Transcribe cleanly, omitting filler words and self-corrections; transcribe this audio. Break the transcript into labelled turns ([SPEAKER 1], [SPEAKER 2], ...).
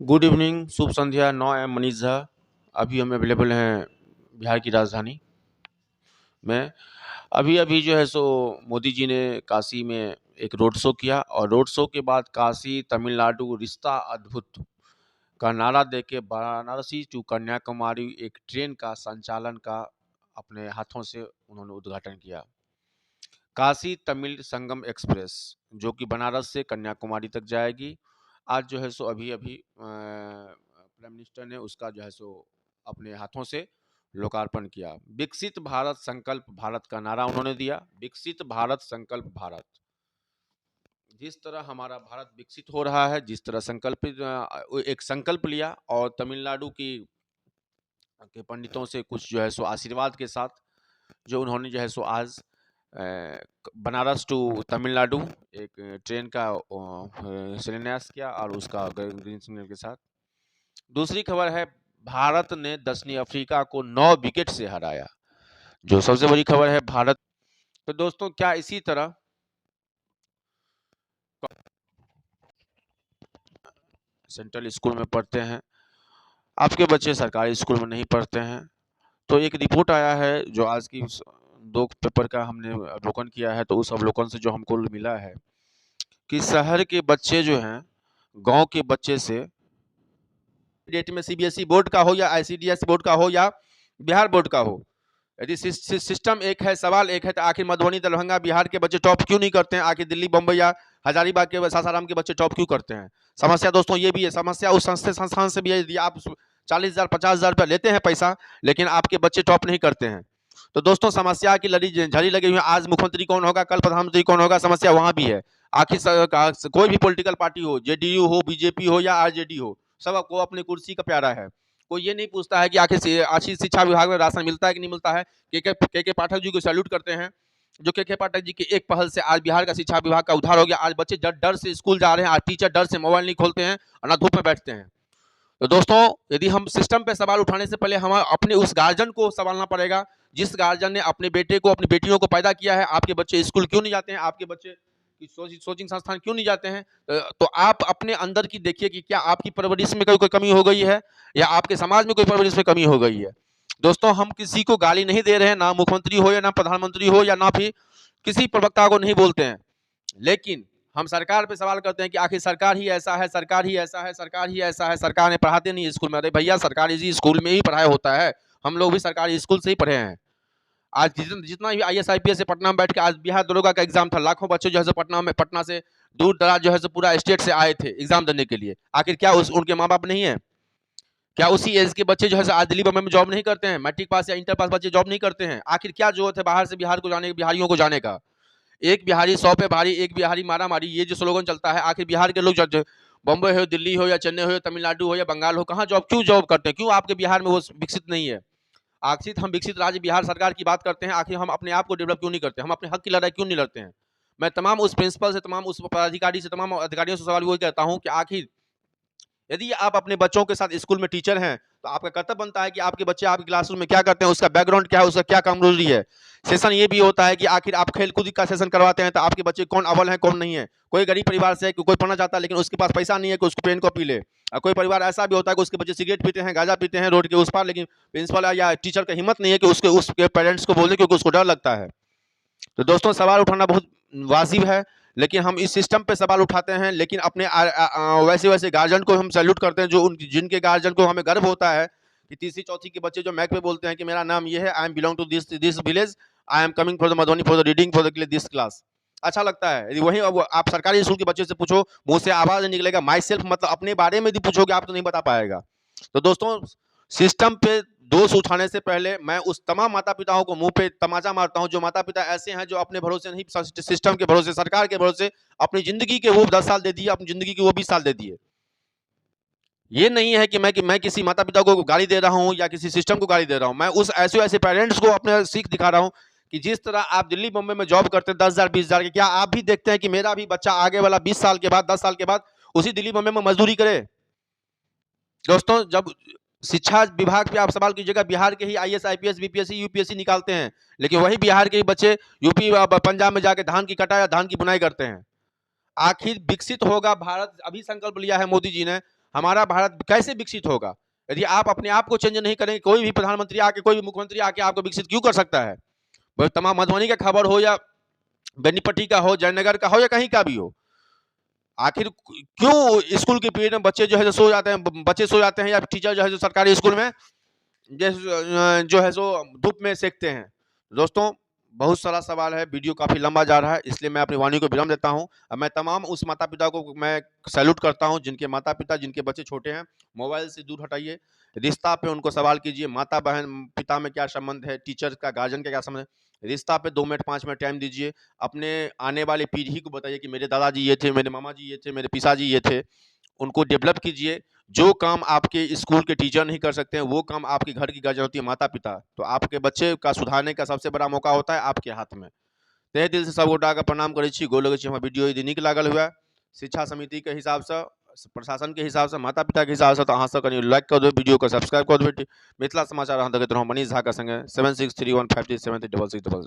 [SPEAKER 1] Good evening, शुभ संध्या। 9 M Manish Jha. अभी हम available हैं बिहार की राजधानी में। अभी अभी जो है सो मोदी जी ने काशी में एक रोड शो किया और रोड शो के बाद काशी तमिलनाडु रिश्ता अद्भुत का नारा देके वाराणसी टू कन्याकुमारी एक ट्रेन का संचालन का अपने हाथों से उन्होंने उद्घाटन किया। काशी तमिल संगम एक्सप्रेस जो कि बनारस से कन्याकुमारी तक जाएगी। आज जो है सो अभी अभी प्राइम मिनिस्टर ने उसका जो है सो अपने हाथों से लोकार्पण किया। विकसित भारत संकल्प भारत का नारा उन्होंने दिया। विकसित भारत संकल्प भारत। जिस तरह हमारा भारत विकसित हो रहा है, जिस तरह एक संकल्प लिया और तमिलनाडु की के पंडितों से कुछ जो है सो आशीर्वाद के साथ जो उन्होंने जो है सो आज बनारस टू तमिलनाडु एक ट्रेन का शिलान्यास किया और उसका ग्रीन सिग्नल के साथ। दूसरी खबर है, भारत ने दक्षिण अफ्रीका को 9 विकेट से हराया, जो सबसे बड़ी खबर है भारत। तो दोस्तों, क्या इसी तरह सेंट्रल स्कूल में पढ़ते हैं, आपके बच्चे सरकारी स्कूल में नहीं पढ़ते हैं, तो एक रिपोर्ट आया है जो आज की 2 पेपर का हमने अवलोकन किया है। तो उस अवलोकन से जो हमको मिला है कि शहर के बच्चे जो हैं गांव के बच्चे से डेट में सीबीएसई बोर्ड का हो या आईसीडीएस बोर्ड का हो या बिहार बोर्ड का हो, यदि सिस्टम एक है, सवाल एक है, तो आखिर मधुबनी दरभंगा बिहार के बच्चे टॉप क्यों नहीं करते हैं? आखिर दिल्ली बम्बई या हजारीबाग के सासाराम के बच्चे टॉप क्यों करते हैं? समस्या दोस्तों ये भी है, समस्या उस संस्थान से भी है। यदि आप 40,000 50,000 रुपया लेते हैं पैसा, लेकिन आपके बच्चे टॉप नहीं करते हैं, तो दोस्तों समस्या की लड़ी झड़ी लगी हुई है। आज मुख्यमंत्री कौन होगा, कल प्रधानमंत्री कौन होगा, समस्या वहां भी है। आखिर कोई भी पॉलिटिकल पार्टी हो, जेडीयू हो, बीजेपी हो या आरजेडी हो, सब आपको अपनी कुर्सी का प्यारा है। कोई ये नहीं पूछता है कि आखिर अच्छी शिक्षा विभाग में राशन मिलता है कि नहीं मिलता है। के पाठक जी को सैल्यूट करते हैं, जो के पाठक जी की एक पहल से आज बिहार का शिक्षा विभाग का उद्धार हो गया। आज बच्चे डर से स्कूल जा रहे हैं, आज टीचर डर से मोबाइल नहीं खोलते हैं और ना धूप में बैठते हैं। तो दोस्तों, यदि हम सिस्टम पे सवाल उठाने से पहले हम अपने उस गार्जियन को संभालना पड़ेगा, जिस गार्जियन ने अपने बेटे को, अपनी बेटियों को पैदा किया है। आपके बच्चे स्कूल क्यों नहीं जाते हैं? आपके बच्चे कोचिंग संस्थान क्यों नहीं जाते हैं? तो आप अपने अंदर की देखिए कि क्या आपकी परवरिश में कोई कमी हो गई है या आपके समाज में कोई परवरिश में कमी हो गई है। दोस्तों, हम किसी को गाली नहीं दे रहे हैं, ना मुख्यमंत्री हो या ना प्रधानमंत्री हो या ना फिर किसी प्रवक्ता को नहीं बोलते हैं, लेकिन हम सरकार पे सवाल करते हैं कि आखिर सरकार ही ऐसा है, सरकार ही ऐसा है, सरकार ही ऐसा है, सरकार ने पढ़ाते नहीं स्कूल में। अरे भैया, सरकारी स्कूल में ही पढ़ाई होता है, हम लोग भी सरकारी स्कूल से ही पढ़े हैं। आज जितना भी आईएएस आईपीएस से पटना में बैठ के आज बिहार दरोगा का एग्जाम था, लाखों बच्चे जो है पटना से दूर दराज जो है पूरा स्टेट से आए थे एग्जाम देने के लिए। आखिर क्या उनके माँ बाप नहीं है? क्या उसी एज के बच्चे जो है आज दिल्ली बम्बई में जॉब नहीं करते हैं? मैट्रिक पास या इंटर पास बच्चे जॉब नहीं करते हैं? आखिर क्या जरूरत है बाहर से बिहारियों को जाने का? एक बिहारी 100 पे भारी, एक बिहारी मारा मारी, ये जो स्लोगन चलता है, आखिर बिहार के लोग बम्बई हो, दिल्ली हो या चेन्नई हो या तमिलनाडु हो या बंगाल हो, कहाँ क्यों जॉब करते हैं? क्यों आपके बिहार में वो विकसित नहीं है? आखिर हम विकसित राज्य बिहार सरकार की बात करते हैं, आखिर हम अपने आप को डेवलप क्यों नहीं करते? हम अपने हक की लड़ाई क्यों नहीं लड़ते हैं? मैं तमाम उस प्रिंसिपल से, तमाम उस पदाधिकारी से, तमाम अधिकारियों से सवाल वही कहता हूँ कि आखिर यदि आप अपने बच्चों के साथ स्कूल में टीचर हैं, तो आपका कर्तव्य बनता है कि आपके बच्चे आपके क्लासरूम में क्या करते हैं, उसका बैकग्राउंड क्या है, उसका क्या कामरोजरी है। सेशन ये भी होता है कि आखिर आप खेलकूद का सेशन करवाते हैं, तो आपके बच्चे कौन अव्वल है कौन नहीं है। कोई गरीब परिवार से है कि कोई पढ़ना चाहता है लेकिन उसके पास पैसा नहीं है कि उसको पेन कॉपी ले। और कोई परिवार ऐसा भी होता है कि उसके बच्चे सिगरेट पीते हैं, गांजा पीते हैं रोड के उस पार, लेकिन प्रिंसिपल या टीचर का हिम्मत नहीं है कि उसके पेरेंट्स को बोले, क्योंकि उसको डर लगता है। तो दोस्तों, सवाल उठाना बहुत वाजिब है, लेकिन हम इस सिस्टम पे सवाल उठाते हैं, लेकिन अपने वैसे गार्जियन को हम सैल्यूट करते हैं, जो जिनके गार्जियन को हमें गर्व होता है कि तीसरी चौथी के बच्चे जो मैक पे बोलते हैं कि मेरा नाम ये है, I am belong to this village, I am coming for the Madhubani for the reading for this class. अच्छा लगता है। यदि वही आप सरकारी स्कूल के बच्चे से पूछो, मुंह से आवाज नहीं निकलेगा माई सेल्फ, मतलब अपने बारे में यदि पूछोगे आप तो नहीं बता पाएगा। तो दोस्तों, सिस्टम पे दोष उठाने से पहले मैं उस तमाम माता पिताओं को मुंह पे तमाचा मारता हूं, जो माता पिता ऐसे हैं जो अपने भरोसे नहीं, सिस्टम के भरोसे, सरकार के भरोसे अपनी जिंदगी के वो 10 साल दे दिए, अपनी जिंदगी के वो 20 साल दे दिए। ये नहीं है कि मैं किसी माता पिता को गाली दे रहा हूं या किसी सिस्टम को गाली दे रहा हूं। मैं उस ऐसे पेरेंट्स को अपने सीख दिखा रहा हूं कि जिस तरह आप दिल्ली बम्बई में जॉब करते हैं 10,000 20,000 के, क्या आप भी देखते हैं कि मेरा भी बच्चा आगे वाला 20 साल के बाद, 10 साल के बाद उसी दिल्ली बम्बई में मजदूरी करे? दोस्तों, जब शिक्षा विभाग पे आप सवाल कीजिएगा, बिहार के ही आईएएस आईपीएस बीपीएससी यूपीएससी निकालते हैं, लेकिन वही बिहार के ही बच्चे यूपी पंजाब में जाके धान की कटाई या धान की बुनाई करते हैं। आखिर विकसित होगा भारत, अभी संकल्प लिया है मोदी जी ने, हमारा भारत कैसे विकसित होगा? यदि आप अपने आप को चेंज नहीं करेंगे, कोई भी प्रधानमंत्री आके, कोई भी मुख्यमंत्री आके आपको विकसित क्यों कर सकता है? वह तमाम मधुबनी का खबर हो या बेनीपट्टी का हो, जयनगर का हो या कहीं का भी हो। आखिर क्यों स्कूल के पीरियड में बच्चे जो है सो जाते हैं, बच्चे सो जाते हैं, या टीचर जो है जो सरकारी स्कूल में जो है सो धूप में सेकते हैं। दोस्तों, बहुत सारा सवाल है, वीडियो काफ़ी लंबा जा रहा है, इसलिए मैं अपनी वाणी को विराम देता हूँ। मैं तमाम उस माता-पिता को मैं सैल्यूट करता हूँ, जिनके माता-पिता, जिनके बच्चे छोटे हैं, मोबाइल से दूर हटाइए। रिश्ता पे उनको सवाल कीजिए, माता-बहन, पिता में क्या संबंध है, टीचर का, गार्जियन का क्या संबंध है। रिश्ता पे 2 मिनट, 5 मिनट टाइम दीजिए। अपने आने वाली पीढ़ी को बताइए कि मेरे दादाजी ये थे, मेरे मामा जी ये थे, मेरे पिताजी ये थे। उनको डेवलप कीजिए। जो काम आपके स्कूल के टीचर नहीं कर सकते हैं, वो काम आपके घर की गार्जियन होती है, माता-पिता। तो आपके बच्चे का सुधारने का सबसे बड़ा मौका होता है आपके हाथ में। तहे दिल से सब गोटाके प्रणाम करै छी, गोर लगै छी। हमर वीडियो यदि नीक लागल हुए, शिक्षा समिति के हिसाब से, प्रशासन के हिसाब से, माता-पिता के हिसाब से, तो अहाँ सब कनि लाइक कऽ देबै, वीडियो के सब्सक्राइब कऽ देबै। मिथिला समाचार अहाँ देखैत रहू मनीष झा के संगे 7631537366